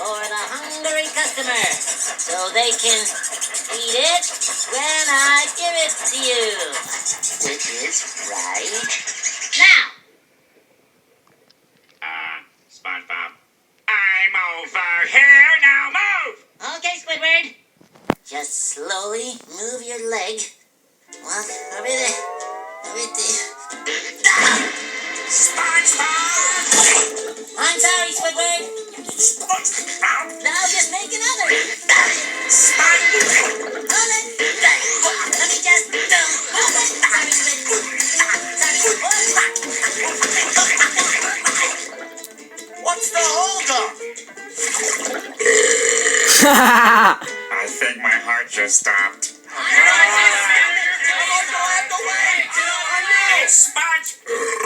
for the hungry customer, so they can eat it when I give it to you. Which is right now. Spongebob. I'm over here, now move! Okay, Squidward. Just slowly move your leg. Walk over there. Spongebob! I'm sorry, Squidward. Spongebob! Now just make another. Spongebob! Hold it. Let me just hold it. What's the holdup? I think my heart just stopped. Sponge!